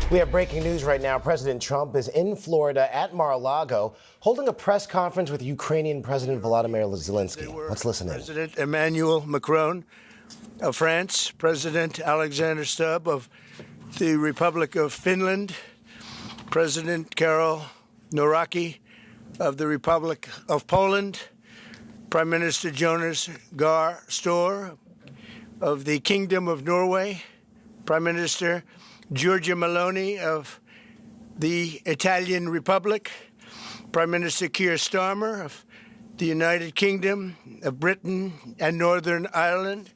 We have breaking news right now. President Trump is in Florida at Mar-a-Lago holding a press conference with Ukrainian President Volodymyr Zelenskyy. Let's listen in. President Emmanuel Macron of France, President Alexander Stubb of the Republic of Finland, President Karol Nawrocki of the Republic of Poland, Prime Minister Jonas Gahr Store of the Kingdom of Norway, Prime Minister Giorgia Meloni of the Italian Republic, Prime Minister Keir Starmer of the United Kingdom of Britain and Northern Ireland,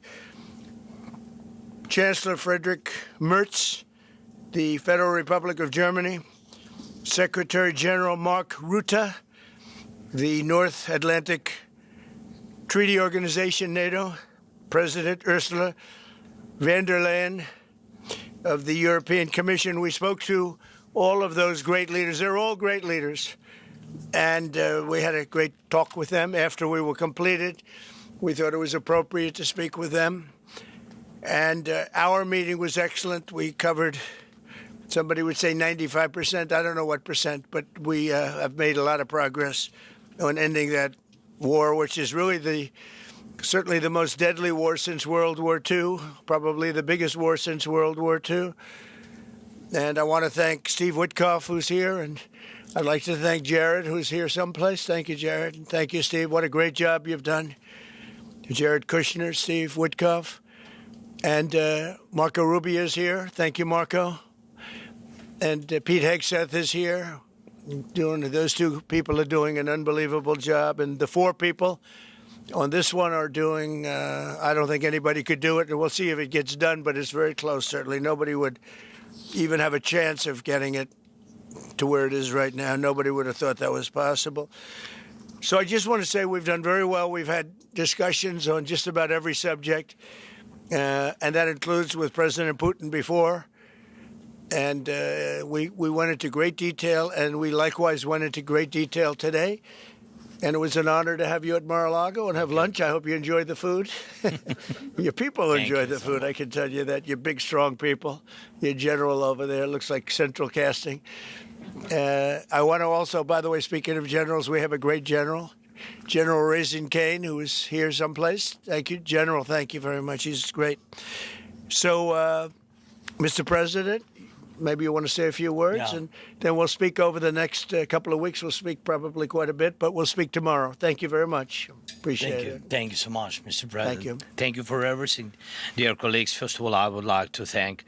Chancellor Friedrich Merz, the Federal Republic of Germany, Secretary General Mark Rutte, the North Atlantic Treaty Organization, NATO, President Ursula von der Leyen of the European Commission. We spoke to all of those great leaders. They're all great leaders. And we had a great talk with them after we were completed. We thought it was appropriate to speak with them. And our meeting was excellent. We covered, somebody would say 95%. I don't know what percent, but we have made a lot of progress on ending that war, which is really certainly the most deadly war since World War II, probably the biggest war since World War II. And I want to thank Steve Witkoff, who's here, and I'd like to thank Jared, who's here someplace. Thank you, Jared. And thank you, Steve. What a great job you've done. Jared Kushner, Steve Witkoff, and Marco Rubio is here. Thank you, Marco. And Pete Hegseth is here. Those two people are doing an unbelievable job. And the four people on this one are doing, I don't think anybody could do it, and we'll see if it gets done, but it's very close, certainly. Nobody would even have a chance of getting it to where it is right now. Nobody would have thought that was possible. So I just want to say we've done very well. We've had discussions on just about every subject, and that includes with President Putin before. And we went into great detail, and we likewise went into great detail today. And it was an honor to have you at Mar-a-Lago and have lunch. I hope you enjoyed the food. Your people enjoyed the food, I can tell you that. You're big, strong people. Your general over there looks like central casting. I want to also, by the way, speaking of generals, we have a great general, General Raisin Kane, who is here someplace. Thank you, General. Thank you very much. He's great. So, Mr. President, maybe you want to say a few words, and then we'll speak over the next couple of weeks. We'll speak probably quite a bit, but we'll speak tomorrow. Thank you very much. Appreciate it. Thank you so much, Mr. President. Thank you. Thank you for everything. Dear colleagues, first of all, I would like to thank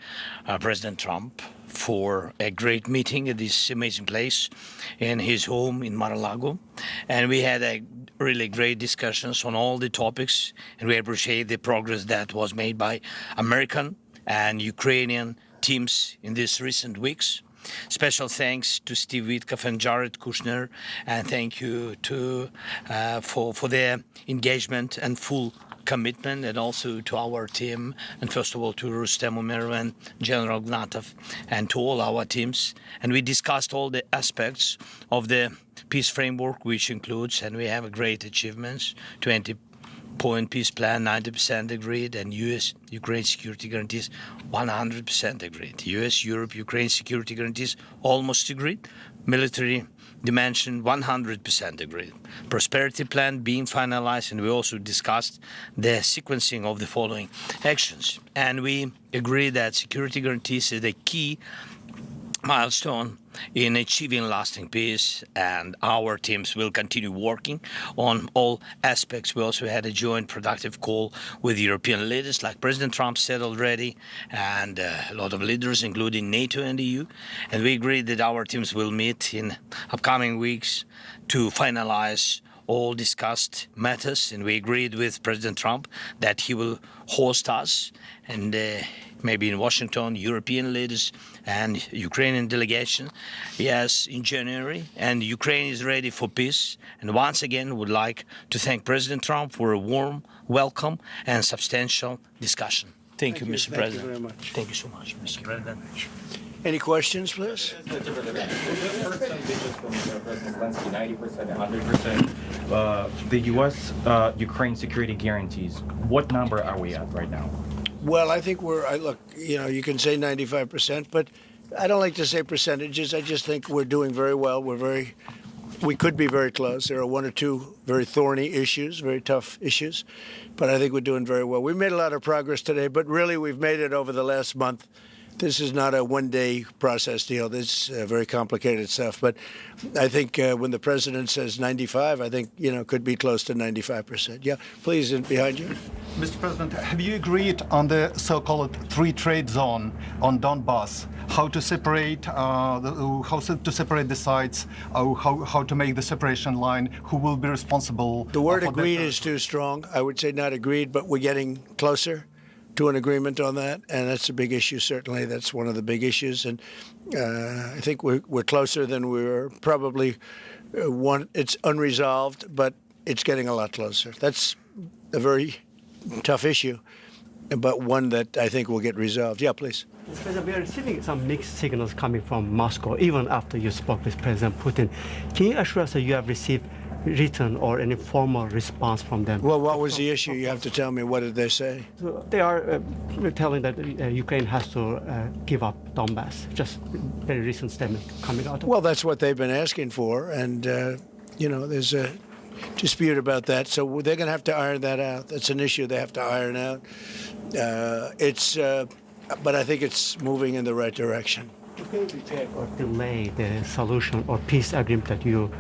President Trump for a great meeting at this amazing place in his home in Mar-a-Lago. And we had a really great discussions on all the topics, and we appreciate the progress that was made by American and Ukrainian teams in these recent weeks. Special thanks to Steve Witkoff and Jared Kushner, and thank you for their engagement and full commitment, and also to our team, and first of all to Rustem Umerov and General Gnatov, and to all our teams. And we discussed all the aspects of the peace framework, which includes, and we have a great achievements, 20-point peace plan, 90% agreed, and U.S.-Ukraine security guarantees 100% agreed. U.S.-Europe-Ukraine security guarantees almost agreed. Military dimension 100% agreed. Prosperity plan being finalized, and we also discussed the sequencing of the following actions. And we agree that security guarantees is the key milestone in achieving lasting peace, and our teams will continue working on all aspects. We also had a joint productive call with European leaders, like President Trump said already, and a lot of leaders, including NATO and the EU. And we agreed that our teams will meet in upcoming weeks to finalize all discussed matters. And we agreed with President Trump that he will host us, and maybe in Washington, European leaders and Ukrainian delegation, yes, in January. And Ukraine is ready for peace. And once again, would like to thank President Trump for a warm welcome and substantial discussion. Thank you, Mr. President. Thank you very much. Thank you so much, Mr. President. Any questions, please? First ambitions from President Zelenskyy, 90%, 100%. The U.S.-Ukraine security guarantees, what number are we at right now? Well, I think look, you can say 95%, but I don't like to say percentages. I just think we're doing very well. We could be very close. There are one or two very thorny issues, very tough issues, but I think we're doing very well. We made a lot of progress today, but really we've made it over the last month. This is not a one-day process deal. This is very complicated stuff. But I think when the president says 95, I think, could be close to 95%. Yeah, please, and behind you. Mr. President, have you agreed on the so-called free trade zone on Donbass? How to separate the sites? How to make the separation line? Who will be responsible? The word agreed is too strong. I would say not agreed, but we're getting closer to an agreement on that, and that's a big issue. Certainly, that's one of the big issues, and I think we're closer than we were probably. It's unresolved, but it's getting a lot closer. That's a very tough issue, but one that I think will get resolved. Yeah, please. Mr. President, we are receiving some mixed signals coming from Moscow, even after you spoke with President Putin. Can you assure us that you have received written or any formal response from them? Well, what was the issue? You have to tell me. What did they say? So they are telling that Ukraine has to give up Donbass. Just very recent statement coming out. Well, that's what they've been asking for, and there's a dispute about that. So they're going to have to iron that out. That's an issue they have to iron out. But I think it's moving in the right direction. Can you repair or delay the solution or peace agreement that you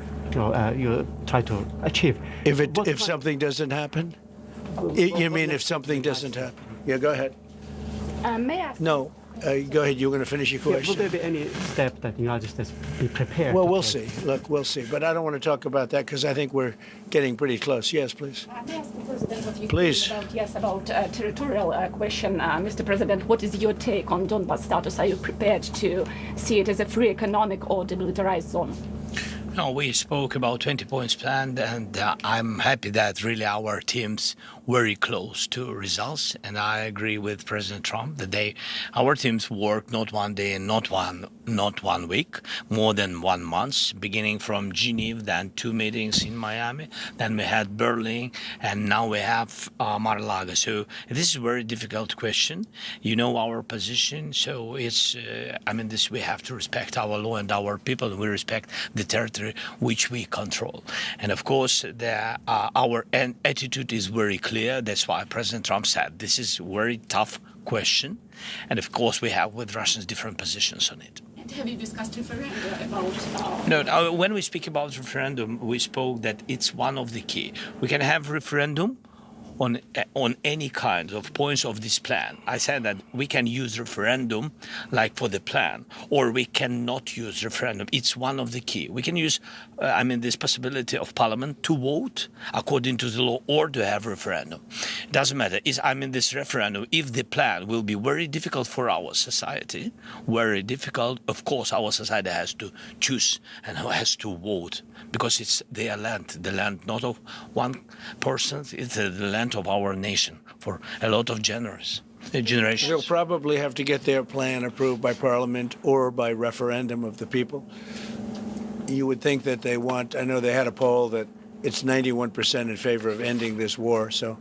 try to achieve? If something doesn't happen? You mean if something doesn't happen? Yeah, go ahead. May I ask? No, go ahead. You were going to finish your question. Will there be any step that the United States be prepared? Well, we'll see. Look, we'll see. But I don't want to talk about that because I think we're getting pretty close. Yes, please. May I ask the President of Ukraine Please. about territorial question. Mr. President, what is your take on Donbas status? Are you prepared to see it as a free economic or demilitarized zone? No, we spoke about 20 points plan, and I'm happy that really our team's very close to results. And I agree with President Trump that our teams work not one day and not one week, more than 1 month, beginning from Geneva, then 2 meetings in Miami, then we had Berlin, and now we have Mar-a-Lago. So this is a very difficult question. You know our position, so it's, we have to respect our law and our people, and we respect the territory which we control. And of course, our attitude is very clear. That's why President Trump said this is a very tough question. And of course, we have with Russians different positions on it. And have you discussed referendum about? No, when we speak about referendum, we spoke that it's one of the key. We can have referendum on any kind of points of this plan. I said that we can use referendum like for the plan, or we cannot use referendum. It's one of the key. We can use, this possibility of parliament to vote according to the law or to have referendum. It doesn't matter. This referendum, if the plan will be very difficult for our society, very difficult, of course our society has to choose and has to vote because it's their land, the land not of one person, it's the land of our nation for a lot of generations. They'll probably have to get their plan approved by Parliament or by referendum of the people. You would think that they want, I know they had a poll that it's 91% in favor of ending this war, so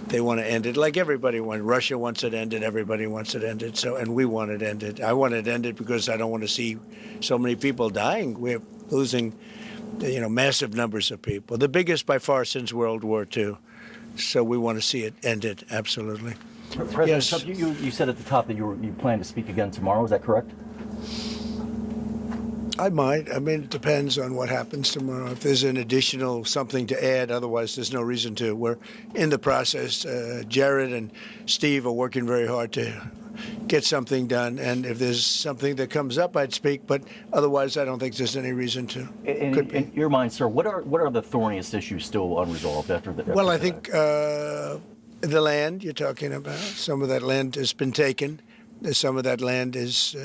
they want to end it like everybody wants. Russia wants it ended, everybody wants it ended, and we want it ended. I want it ended because I don't want to see so many people dying. We're losing, massive numbers of people, the biggest by far since World War II. So we want to see it ended, absolutely. President Yes. Trump, you said at the top that you plan to speak again tomorrow. Is that correct? I might. It depends on what happens tomorrow. If there's an additional something to add, otherwise there's no reason to. We're in the process. Jared and Steve are working very hard to get something done. And if there's something that comes up, I'd speak. But otherwise, I don't think there's any reason to. In your mind, sir, what are the thorniest issues still unresolved after the? Well, I think the land you're talking about. Some of that land has been taken. Some of that land is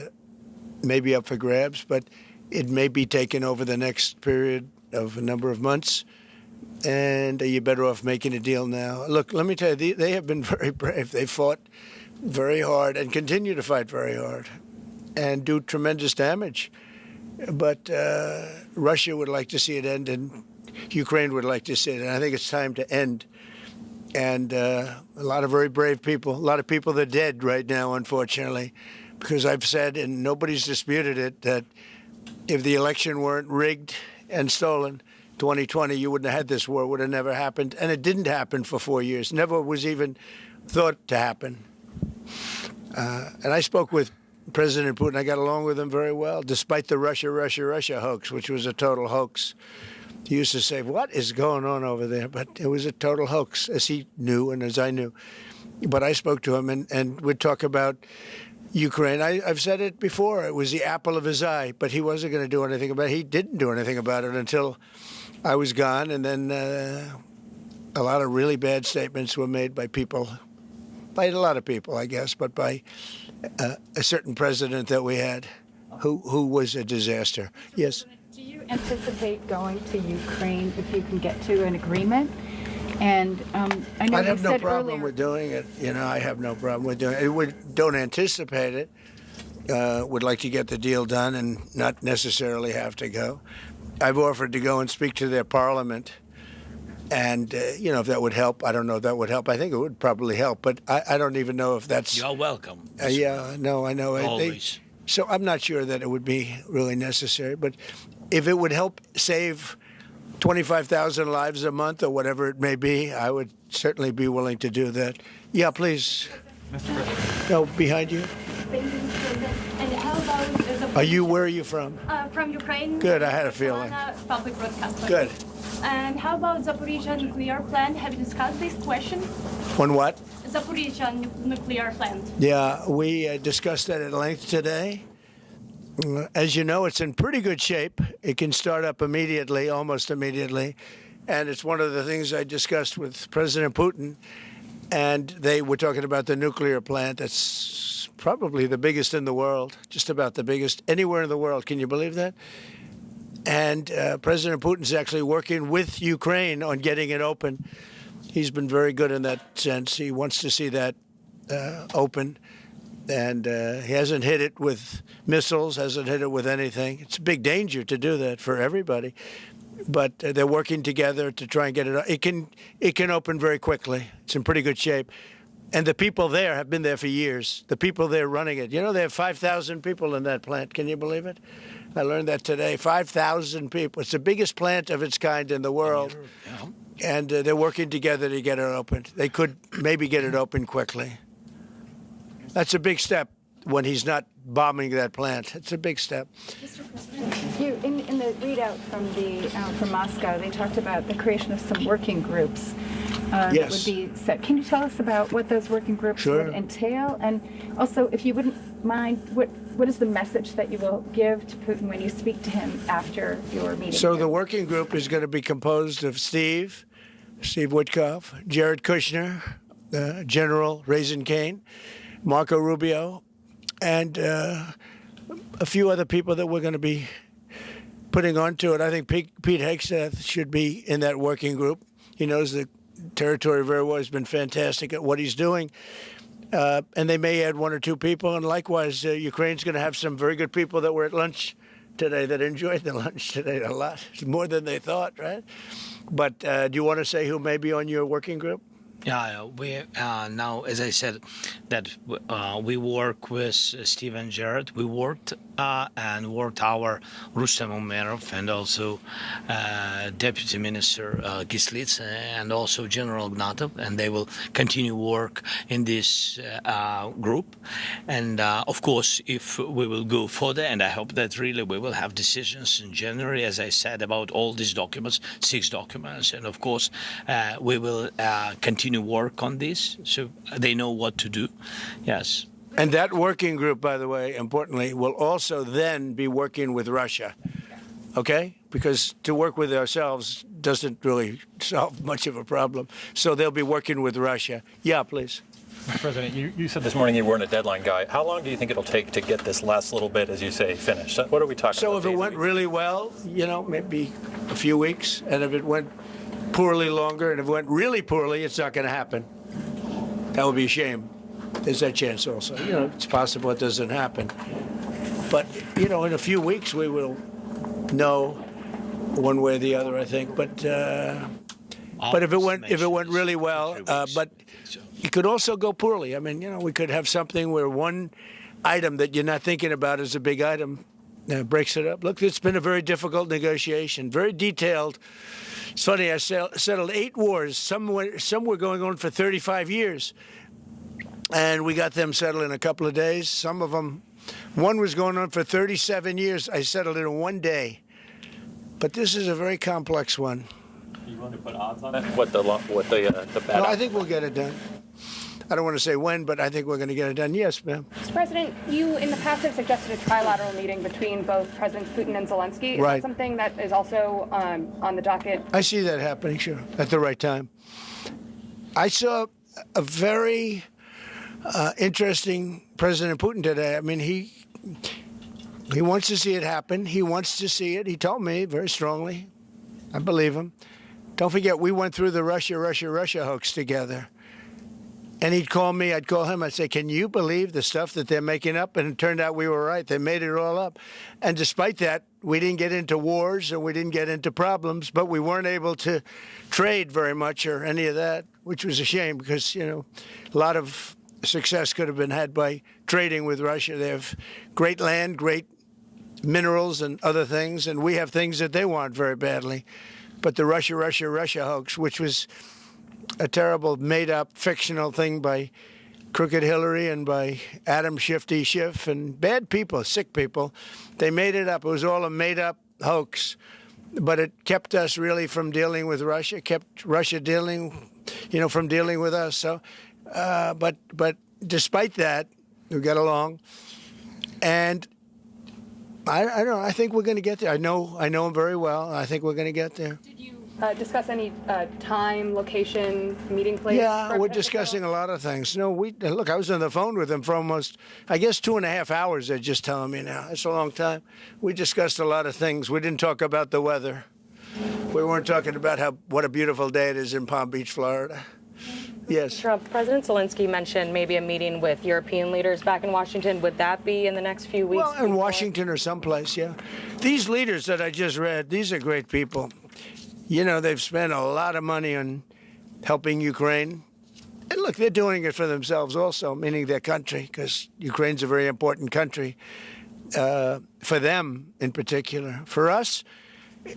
maybe up for grabs, but it may be taken over the next period of a number of months. And you're better off making a deal now. Look, let me tell you, they have been very brave. They fought very hard and continue to fight very hard and do tremendous damage. But Russia would like to see it end, and Ukraine would like to see it. And I think it's time to end. And a lot of very brave people, a lot of people that are dead right now, unfortunately. because I've said, and nobody's disputed it, that if the election weren't rigged and stolen, 2020, you wouldn't have had this war. It would have never happened. And it didn't happen for 4 years. Never was even thought to happen. And I spoke with President Putin. I got along with him very well, despite the Russia hoax, which was a total hoax. He used to say, what is going on over there? But it was a total hoax, as he knew and as I knew. But I spoke to him, and we'd talk about Ukraine. I've said it before. It was the apple of his eye, but he wasn't going to do anything about it. He didn't do anything about it until I was gone, and then a lot of really bad statements were made by people, by a lot of people, I guess, but by a certain president that we had who was a disaster. Yes? Do you anticipate going to Ukraine if you can get to an agreement? And I know I'd have you no said problem earlier, with doing it. You know, I have no problem with doing it. Don't anticipate it. Would like to get the deal done and not necessarily have to go. I've offered to go and speak to their parliament. And, you know, if that would help, I don't know if that would help. I think it would probably help, but I don't even know if that's... You're welcome. Yeah, no, I know. Always. So I'm not sure that it would be really necessary. But if it would help save 25,000 lives a month or whatever it may be, I would certainly be willing to do that. Yeah, please. Mr. President. No, behind you. Thank you, Mr. President. And how about Where are you from? From Ukraine. Good, I had a feeling. Public broadcaster. Good. And how about Zaporizhzhia nuclear plant? Have you discussed this question? On what? Zaporizhzhia nuclear plant. Yeah, we discussed that at length today. As you know, it's in pretty good shape. It can start up immediately, almost immediately. And it's one of the things I discussed with President Putin. And they were talking about the nuclear plant. That's probably the biggest in the world, just about the biggest anywhere in the world. Can you believe that? And President Putin's actually working with Ukraine on getting it open. He's been very good in that sense. He wants to see that open. And he hasn't hit it with missiles, hasn't hit it with anything. It's a big danger to do that for everybody. But they're working together to try and get it. It can open very quickly. It's in pretty good shape. And the people there have been there for years. The people there running it. You know, they have 5,000 people in that plant. Can you believe it? I learned that today. 5,000 people. It's the biggest plant of its kind in the world. And they're working together to get it opened. They could maybe get it open quickly. That's a big step when he's not bombing that plant. It's a big step. Mr. President, in the readout from Moscow, they talked about the creation of some working groups that would be set. Can you tell us about what those working groups would entail? And also, if you wouldn't mind, what is the message that you will give to Putin when you speak to him after your meeting? So the working group is going to be composed of Steve Witkoff, Jared Kushner, General Raisin Kane, Marco Rubio, and a few other people that we're going to be putting onto it. I think Pete Hegseth should be in that working group. He knows the territory very well. He's been fantastic at what he's doing. And they may add one or two people. And likewise, Ukraine's going to have some very good people that were at lunch today that enjoyed the lunch today a lot, more than they thought, right? But do you want to say who may be on your working group? Yeah, we now, as I said, that we work with Steve and Jared. We worked our Rustem Umerov and also Deputy Minister Kislitz and also General Ignatov, and they will continue work in this group. And of course, if we will go further, and I hope that really we will have decisions in January, as I said, about all these documents, 6 documents, and of course, we will continue work on this, so they know what to do. Yes. And that working group, by the way, importantly, will also then be working with Russia, okay? Because to work with ourselves doesn't really solve much of a problem. So they'll be working with Russia. Yeah, please. Mr. President, you said this morning you weren't a deadline guy. How long do you think it'll take to get this last little bit, as you say, finished? What are we talking about? So if it went really well, you know, maybe a few weeks. And if it went poorly, longer. And if it went really poorly, it's not going to happen. That would be a shame. There's that chance also. You know, it's possible it doesn't happen. But, you know, in a few weeks we will know one way or the other, I think. But if it went really well, but it could also go poorly. I mean, you know, we could have something where one item that you're not thinking about as a big item breaks it up. Look, it's been a very difficult negotiation, very detailed. It's funny, I settled 8 wars. Some were going on for 35 years. And we got them settled in a couple of days. Some of them, one was going on for 37 years. I settled it in 1 day. But this is a very complex one. You want to put odds on it? What the bad? No, I think we'll get it done. I don't want to say when, but I think we're going to get it done. Yes, ma'am. Mr. President, you in the past have suggested a trilateral meeting between both Presidents Putin and Zelenskyy. Is that something that is also on the docket? I see that happening, sure, at the right time. I saw a very interesting President Putin today. I mean, he wants to see it happen. He wants to see it. He told me very strongly. I believe him. Don't forget, we went through the Russia hoax together. And he'd call me, I'd call him, I'd say, can you believe the stuff that they're making up? And it turned out we were right. They made it all up. And despite that, we didn't get into wars and we didn't get into problems, but we weren't able to trade very much or any of that, which was a shame because, you know, a lot of success could have been had by trading with Russia. They have great land, great minerals and other things, and we have things that they want very badly. But the Russia hoax, which was a terrible, made-up, fictional thing by Crooked Hillary and by Adam Shifty Schiff and bad people, sick people. They made it up. It was all a made-up hoax. But it kept us really from dealing with Russia, kept Russia dealing, you know, from dealing with us. So, but despite that, we got along. And I don't know, I think we're going to get there. I know him very well. I think we're going to get there. Did you discuss any time, location, meeting place? Yeah, we're discussing a lot of things. No, look, I was on the phone with him for almost, I guess, 2.5 hours, they're just telling me now. That's a long time. We discussed a lot of things. We didn't talk about the weather. We weren't talking about what a beautiful day it is in Palm Beach, Florida. Yes. Trump, President Zelenskyy mentioned maybe a meeting with European leaders back in Washington. Would that be in the next few weeks? Well, in Washington or someplace, yeah. These leaders that I just read, these are great people. You know, they've spent a lot of money on helping Ukraine. And look, they're doing it for themselves also, meaning their country, because Ukraine's a very important country for them in particular. For us,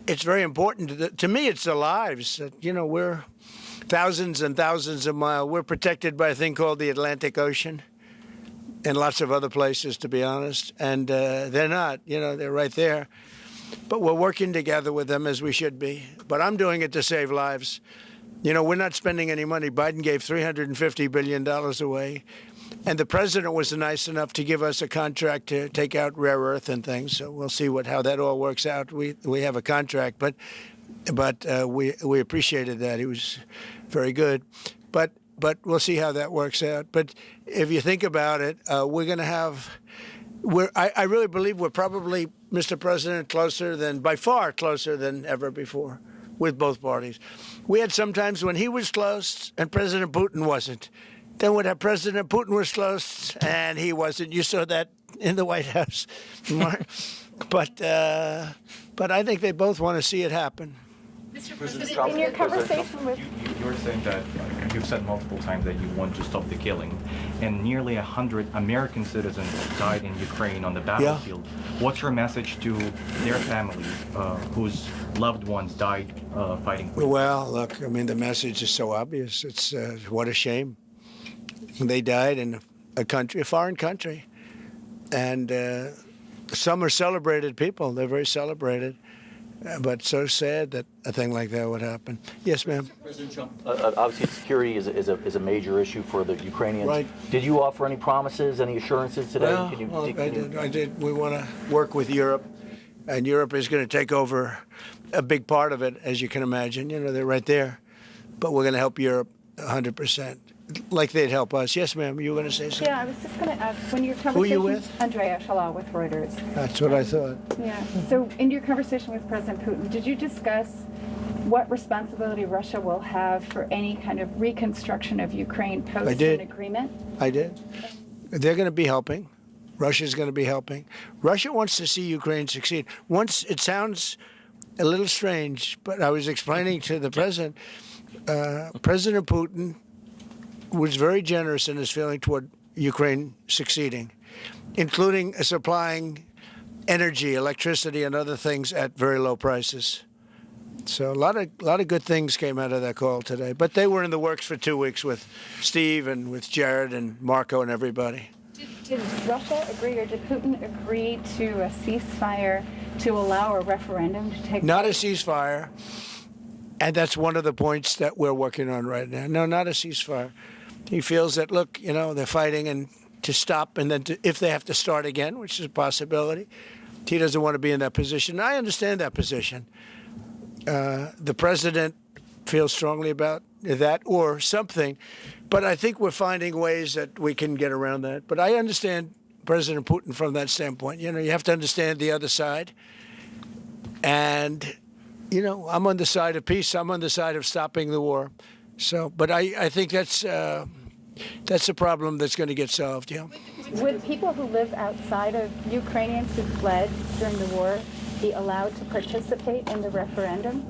it's very important. To me, it's the lives. You know, we're thousands and thousands of miles. We're protected by a thing called the Atlantic Ocean and lots of other places, to be honest. And they're not, you know, they're right there. But we're working together with them as we should be. But I'm doing it to save lives. You know, we're not spending any money. Biden gave $350 billion away. And the president was nice enough to give us a contract to take out rare earth and things. So we'll see how that all works out. We have a contract, but we appreciated that. He was very good. But we'll see how that works out. But if you think about it, we're going to have. I really believe we're probably, Mr. President, by far closer than ever before with both parties. We had some times when he was close and President Putin wasn't. Then when President Putin was close and he wasn't. You saw that in the White House. But I think they both want to see it happen. Mr. President, in your conversation with... You're saying that you've said multiple times that you want to stop the killing, and nearly 100 American citizens died in Ukraine on the battlefield. Yeah. What's your message to their families whose loved ones died fighting for you? Well, look, I mean, the message is so obvious. It's what a shame. They died in a foreign country. And some are celebrated people. They're very celebrated. But so sad that a thing like that would happen. Yes, ma'am. President Trump, obviously security is a major issue for the Ukrainians. Right. Did you offer any promises, any assurances today? Well, I did. We want to work with Europe, and Europe is going to take over a big part of it, as you can imagine. You know, they're right there. But we're going to help Europe 100%. Like they'd help us. Yes, ma'am. You were going to say something? Yeah, I was just going to ask, when your conversation... Who are you with? Andrea Shalal with Reuters. That's what I thought. Yeah. So in your conversation with President Putin, did you discuss what responsibility Russia will have for any kind of reconstruction of Ukraine post an agreement? I did. They're going to be helping. Russia's going to be helping. Russia wants to see Ukraine succeed. It sounds a little strange, but I was explaining to the president, President Putin was very generous in his feeling toward Ukraine succeeding. including supplying energy, electricity, and other things at very low prices. So a lot of good things came out of that call today. But they were in the works for 2 weeks with Steve and with Jared and Marco and everybody. Did Russia agree, or did Putin agree to a ceasefire to allow a referendum to take place? Not a ceasefire. And that's one of the points that we're working on right now. No, not a ceasefire. He feels that, look, you know, they're fighting and to stop, and then if they have to start again, which is a possibility, he doesn't want to be in that position. I understand that position. The president feels strongly about that or something, but I think we're finding ways that we can get around that. But I understand President Putin from that standpoint. You know, you have to understand the other side. And, you know, I'm on the side of peace. I'm on the side of stopping the war. So, but I think that's a problem that's going to get solved, yeah. Would people who live outside of Ukrainians who fled during the war be allowed to participate in the referendum?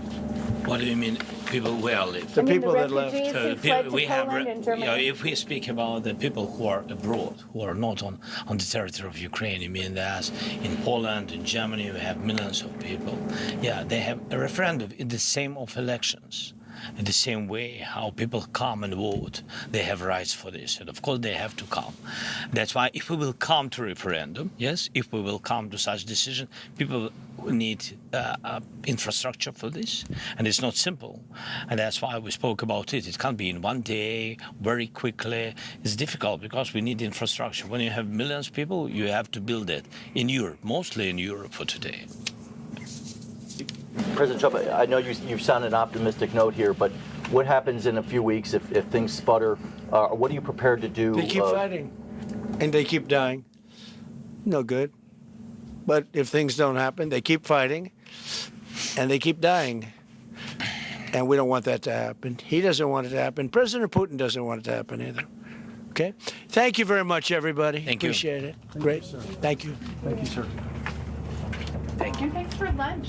What do you mean, people where live? The people that left. Who fled to Poland and Germany. You know, if we speak about the people who are abroad, who are not on the territory of Ukraine, you mean that in Poland, in Germany, we have millions of people. Yeah, they have a referendum in the same of elections. In the same way how people come and vote, they have rights for this. And of course, they have to come. That's why if we will come to referendum, yes, if we will come to such decision, people need infrastructure for this. And it's not simple. And that's why we spoke about it. It can't be in one day, very quickly. It's difficult because we need infrastructure. When you have millions of people, you have to build it in Europe, mostly in Europe for today. President Trump, I know you sound an optimistic note here, but what happens in a few weeks if things sputter? What are you prepared to do? They keep fighting, and they keep dying. No good. But if things don't happen, they keep fighting, and they keep dying. And we don't want that to happen. He doesn't want it to happen. President Putin doesn't want it to happen either. Okay? Thank you very much, everybody. Thank you. Appreciate it. Great. Thank you. Thank you, sir. Thank you. Thanks for lunch.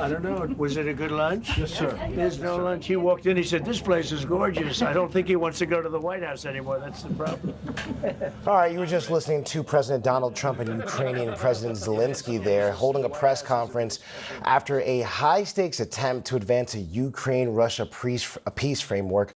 I don't know. Was it a good lunch? Yes, sir. There's no lunch. He walked in. He said, "This place is gorgeous." I don't think he wants to go to the White House anymore. That's the problem. All right, you were just listening to President Donald Trump and Ukrainian President Zelenskyy there holding a press conference after a high-stakes attempt to advance a Ukraine-Russia peace framework